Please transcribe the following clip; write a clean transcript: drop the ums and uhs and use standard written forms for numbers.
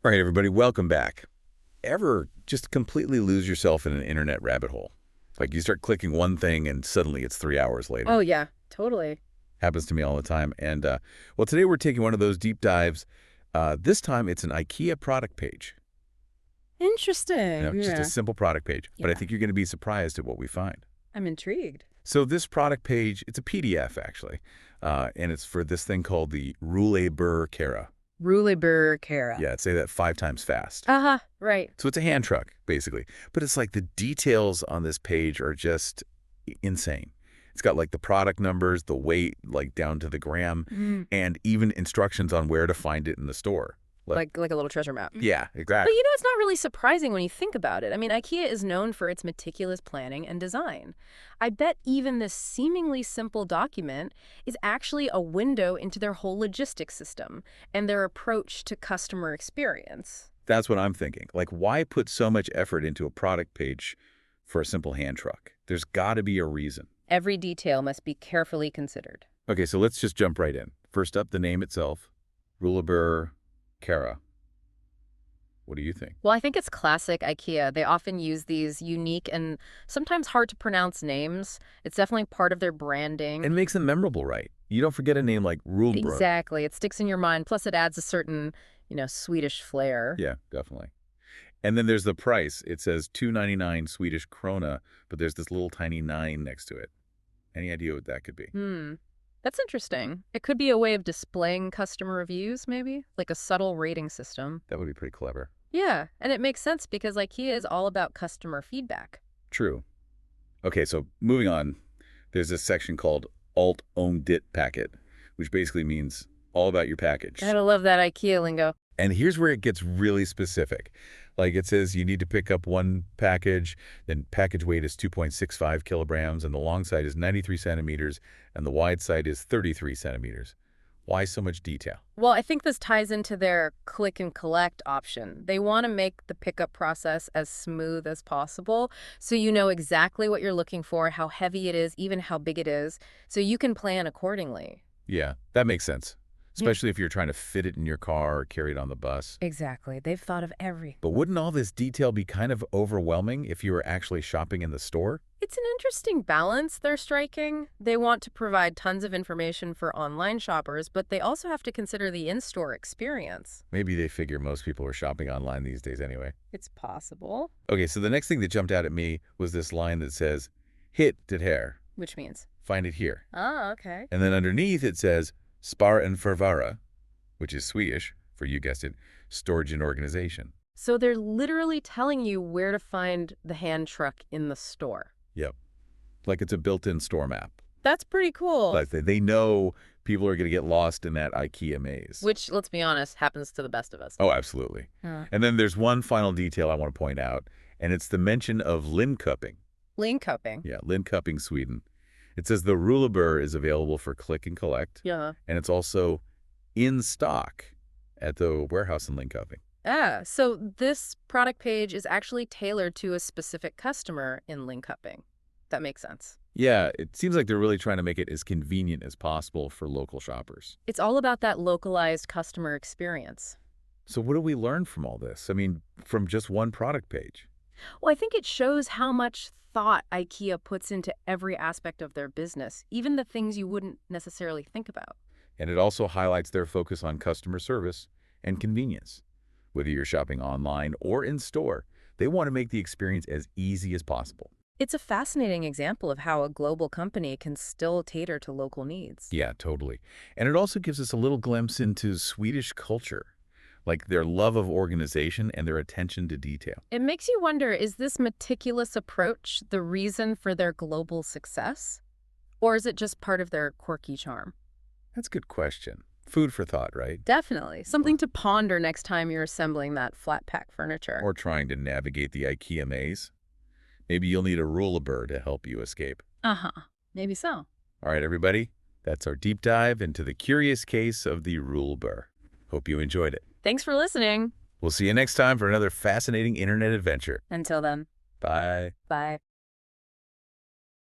All right, everybody, welcome back. Ever just completely lose yourself in an internet rabbit hole? Like you start clicking one thing and suddenly it's 3 hours later. Oh, yeah, totally. Happens to me all the time. And well, today we're taking one of those deep dives. This time it's an IKEA product page. Interesting. Just a Yeah. simple product page. But I Yeah. think you're going to be surprised at what we find. I'm intrigued. So this product page, it's a PDF actually, and it's for this thing called the Rullebör Kara. Rullebör Kara. Yeah, I'd say that 5 times fast. Uh-huh. Right. So it's a hand truck, basically. But it's like the details on this page are just insane. It's got like the product numbers, the weight, like down to the gram, and even instructions on where to find it in the store. Like a little treasure map. Yeah, But exactly. it's not really surprising when you think about it. I mean, IKEA is known for its meticulous planning and design. I bet even this seemingly simple document is actually a window into their whole logistics system and their approach to customer experience. That's what I'm thinking. Like, why put so much effort into a product page for a simple hand truck? There's got to be a reason. Every detail must be carefully considered. Okay, so let's just jump right in. First up, the name itself, Rullebör Kara. What do you think? Well, I think it's classic IKEA. They often use these unique and sometimes hard to pronounce names. It's definitely part of their branding. It makes them memorable, right? You don't forget a name like Rullebör. Exactly. It sticks in your mind. Plus, it adds a certain, Swedish flair. Yeah, definitely. And then there's the price. It says 299 Swedish krona, but there's this little tiny 9 next to it. Any idea what that could be? That's interesting. It could be a way of displaying customer reviews, maybe, like a subtle rating system. That would be pretty clever. Yeah, and it makes sense because IKEA is all about customer feedback. True. Okay, so moving on, there's this section called Alt Om Dit Packet, which basically means all about your package. Gotta love that IKEA lingo. And here's where it gets really specific. Like it says you need to pick up one package, then package weight is 2.65 kilograms, and the long side is 93 centimeters, and the wide side is 33 centimeters. Why so much detail? Well, I think this ties into their click and collect option. They want to make the pickup process as smooth as possible, so you know exactly what you're looking for, how heavy it is, even how big it is, so you can plan accordingly. Yeah, that makes sense. Especially if you're trying to fit it in your car or carry it on the bus. Exactly. They've thought of everything. But wouldn't all this detail be kind of overwhelming if you were actually shopping in the store? It's an interesting balance they're striking. They want to provide tons of information for online shoppers, but they also have to consider the in-store experience. Maybe they figure most people are shopping online these days anyway. It's possible. Okay, so the next thing that jumped out at me was this line that says, "Hit det här." Which means? Find it here. Ah, okay. And then underneath it says, Spar and Förvara, which is Swedish for, you guessed it, storage and organization. So they're literally telling you where to find the hand truck in the store. Yep. Like it's a built-in store map. That's pretty cool. Like they know people are going to get lost in that IKEA maze. Which, let's be honest, happens to the best of us. Oh, absolutely. And then there's one final detail I want to point out, and it's the mention of Linköping. Linköping. Yeah, Linköping, Sweden. It says the Rullebör is available for click and collect. Yeah. And it's also in stock at the warehouse in Linköping. Ah, so this product page is actually tailored to a specific customer in Linköping. That makes sense. Yeah, it seems like they're really trying to make it as convenient as possible for local shoppers. It's all about that localized customer experience. So what do we learn from all this? I mean, from just one product page? Well, I think it shows how much thought IKEA puts into every aspect of their business, even the things you wouldn't necessarily think about. And it also highlights their focus on customer service and convenience. Whether you're shopping online or in store, they want to make the experience as easy as possible. It's a fascinating example of how a global company can still cater to local needs. Yeah, totally. And it also gives us a little glimpse into Swedish culture, like their love of organization and their attention to detail. It makes you wonder, is this meticulous approach the reason for their global success? Or is it just part of their quirky charm? That's a good question. Food for thought, right? Definitely. Something to ponder next time you're assembling that flat pack furniture. Or trying to navigate the IKEA maze. Maybe you'll need a Rullebör to help you escape. Uh-huh. Maybe so. All right, everybody. That's our deep dive into the curious case of the Rullebör. Hope you enjoyed it. Thanks for listening. We'll see you next time for another fascinating internet adventure. Until then. Bye. Bye.